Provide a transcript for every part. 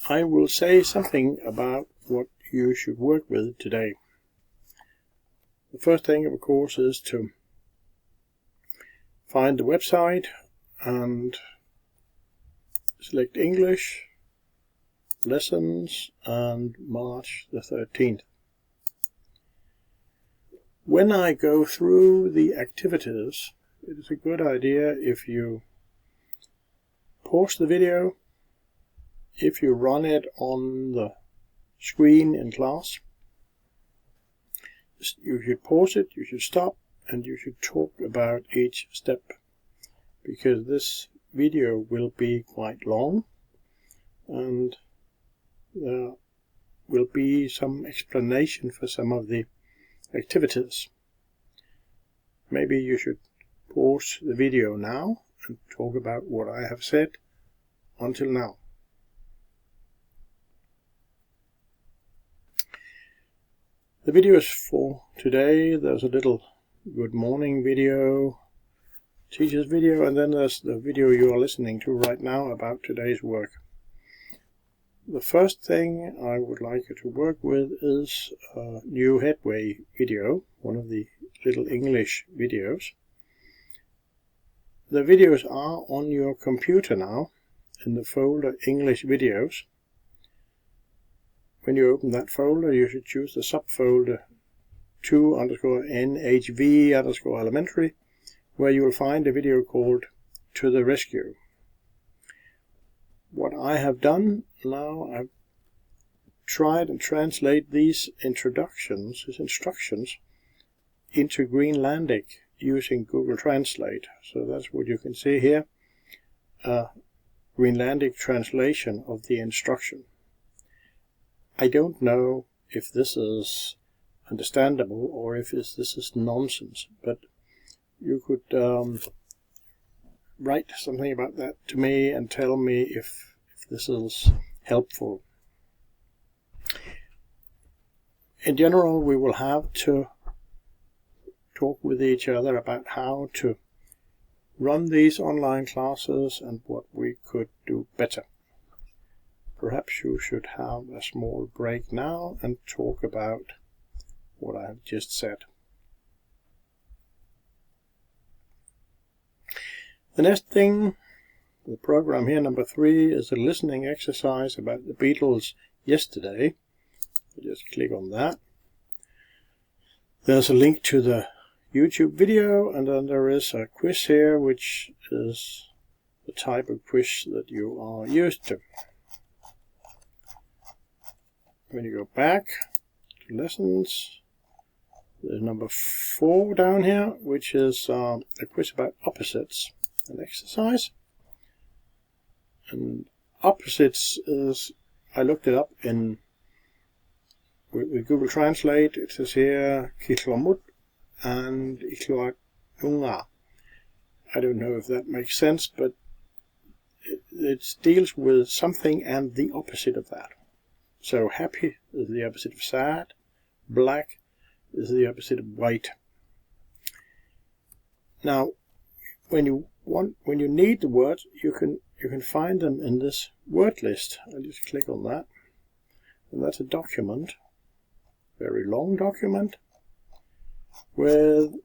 I will say something about what you should work with today. The first thing, of course, is to find the website and select English, lessons, and March the 13th. When I go through the activities, it is a good idea if you pause the video, if you run it on the screen in class. You should pause it, you should stop, and you should talk about each step, because this video will be quite long and there will be some explanation for some of the activities. Maybe you should pause the video now and talk about what I have said until now. The videos for today, there's a little good morning video, teacher's video, and then there's the video you are listening to right now about today's work. The first thing I would like you to work with is a new headway video, one of the little English videos. The videos are on your computer now in the folder English Videos. When you open that folder, you should choose the subfolder 2_NHV_elementary, where you will find a video called To the Rescue. What I have done now, I've tried and translate these instructions into Greenlandic using Google Translate. So that's what you can see here, a Greenlandic translation of the instruction. I don't know if this is understandable or if this is nonsense, but you could write something about that to me and tell me if this is helpful. In general, we will have to talk with each other about how to run these online classes and what we could do better. Perhaps you should have a small break now and talk about what I have just said. The next thing, the program here, number 3, is a listening exercise about the Beatles yesterday. Just click on that. There's a link to the YouTube video, and then there is a quiz here, which is the type of quiz that you are used to. When you go back to lessons, there's number 4 down here, which is a quiz about opposites, an exercise. And opposites is, I looked it up with Google Translate. It says here Kiklamut and Ikluatunga. I don't know if that makes sense, but it deals with something and the opposite of that. So happy is the opposite of sad, black is the opposite of white. Now, when you need the words, you can find them in this word list. I'll just click on that, and that's a document, very long document, with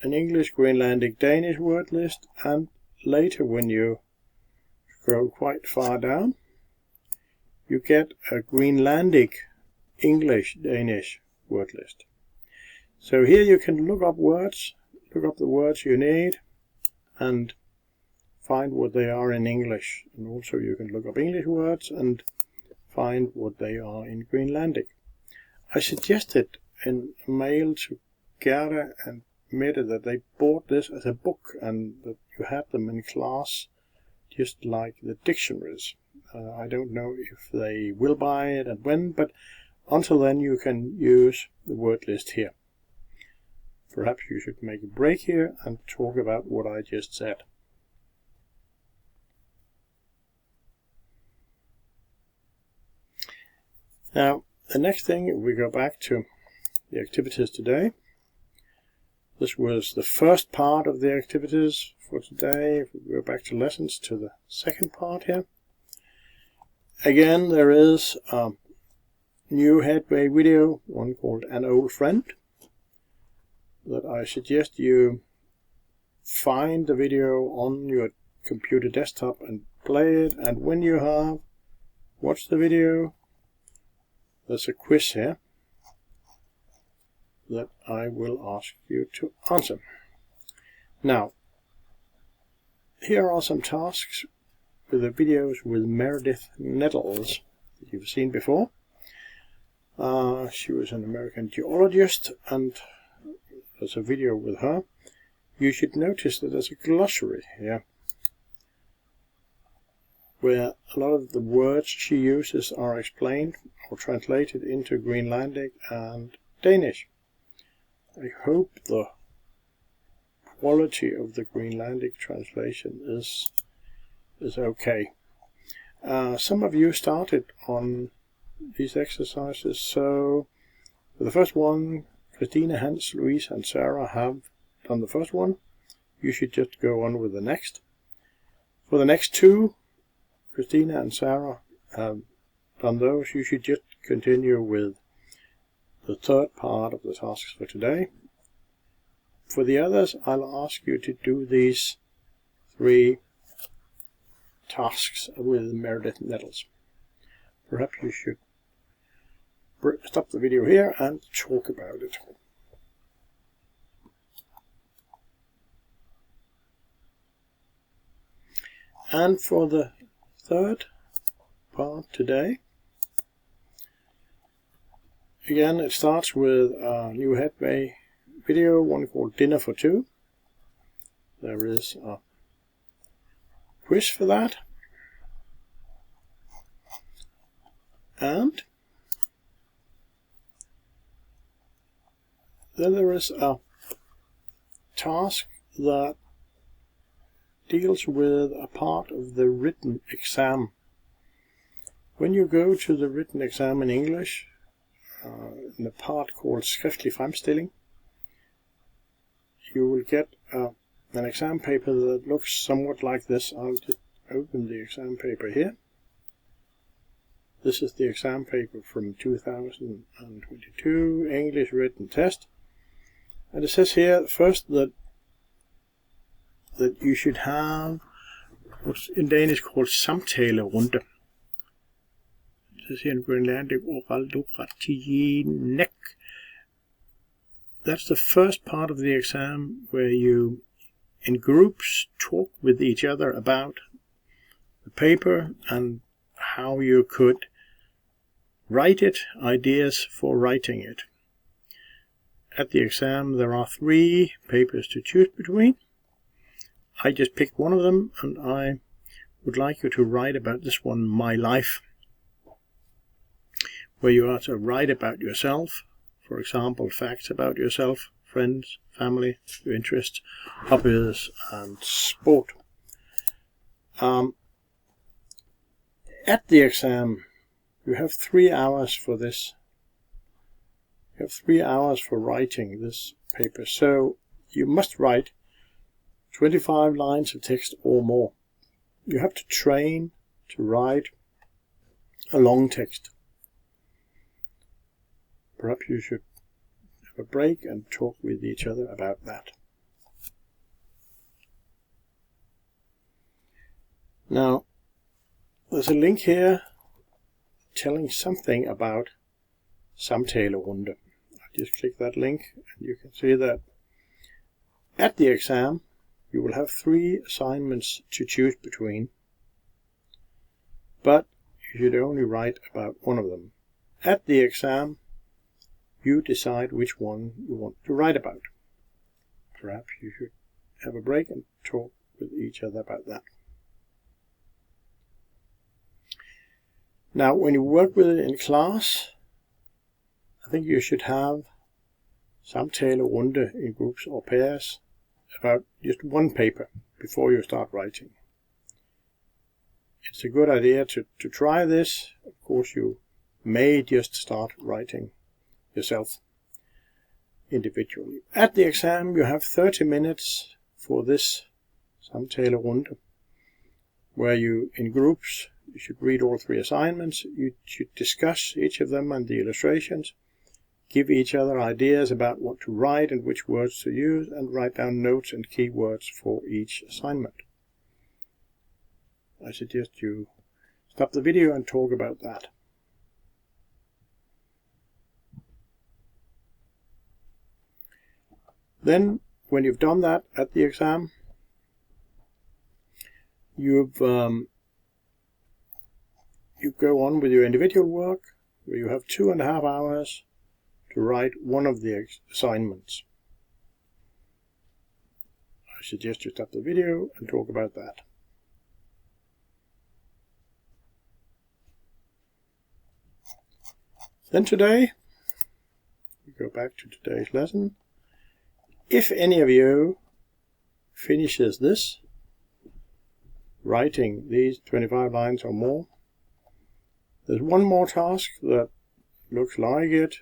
an English, Greenlandic, Danish word list, and later when you scroll quite far down, you get a Greenlandic, English, Danish word list. So here you can look up words, look up the words you need, and find what they are in English. And also you can look up English words and find what they are in Greenlandic. I suggested in a mail to Gerda and Mette that they bought this as a book and that you had them in class just like the dictionaries. I don't know if they will buy it and when, but until then you can use the word list here. Perhaps you should make a break here and talk about what I just said. Now, the next thing, if we go back to the activities today, this was the first part of the activities for today. If we go back to lessons, to the second part here. Again, there is a new headway video, one called An Old Friend, that I suggest you find the video on your computer desktop and play it. And when you have watched the video, there's a quiz here that I will ask you to answer. Now, here are some tasks with the videos with Meredith Nettles that you've seen before. She was an American geologist, and there's a video with her. You should notice that there's a glossary here where a lot of the words she uses are explained or translated into Greenlandic and Danish. I hope the quality of the Greenlandic translation is okay. Some of you started on these exercises, so for the first one, Christina, Hans, Louise and Sarah have done the first one. You should just go on with the next. For the next two, Christina and Sarah have done those. You should just continue with the third part of the tasks for today. For the others, I'll ask you to do these 3 tasks with Meredith Nettles. Perhaps you should stop the video here and talk about it. And for the third part today, again it starts with a new headway video, one called Dinner for Two. There is a quiz for that. And then there is a task that deals with a part of the written exam. When you go to the written exam in English, in the part called Skriftlig Fremstilling, you will get an exam paper that looks somewhat like this. I'll just open the exam paper here. This is the exam paper from 2022, English written test. And it says here first that you should have what's in Danish called samtalerunde. It says here in Greenlandic, oraldoratienek. That's the first part of the exam where you, in groups, talk with each other about the paper and how you could write it, ideas for writing it. At the exam there are 3 papers to choose between. I just picked one of them, and I would like you to write about this one, My Life, where you are to write about yourself, for example, facts about yourself, friends, family, your interests, hobbies and sport. At the exam you have 3 hours for this. You have 3 hours for writing this paper, so you must write 25 lines of text or more. You have to train to write a long text. Perhaps you should have a break and talk with each other about that. Now, there's a link here telling something about samtalerunde. I just click that link and you can see that at the exam you will have 3 assignments to choose between, but you should only write about one of them. At the exam you decide which one you want to write about. Perhaps you should have a break and talk with each other about that. Now, when you work with it in class, I think you should have samtalerunde in groups or pairs about just one paper before you start writing. It's a good idea to try this. Of course, you may just start writing yourself individually. At the exam, you have 30 minutes for this samtalerunde, where you, in groups, You should read all 3 assignments. You should discuss each of them and the illustrations. Give each other ideas about what to write and which words to use, and write down notes and keywords for each assignment. I suggest you stop the video and talk about that. Then, when you've done that at the exam, you go on with your individual work, where you have 2.5 hours to write one of the assignments. I suggest you stop the video and talk about that. Then today, we go back to today's lesson. If any of you finishes this, writing these 25 lines or more, there's one more task that looks like it.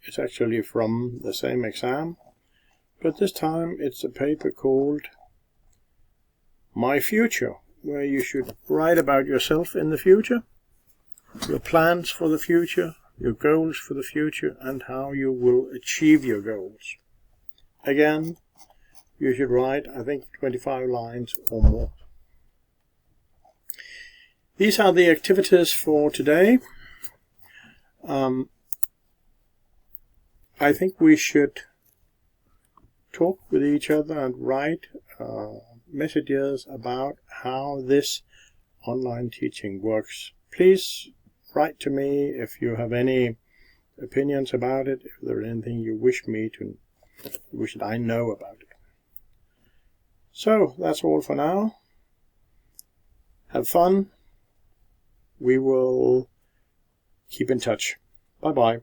It's actually from the same exam, but this time it's a paper called My Future, where you should write about yourself in the future, your plans for the future, your goals for the future, and how you will achieve your goals. Again, you should write, I think, 25 lines or more. These are the activities for today. I think we should talk with each other and write messages about how this online teaching works. Please write to me if you have any opinions about it, if there is anything you wish I know about it. So that's all for now. Have fun. We will keep in touch. Bye bye.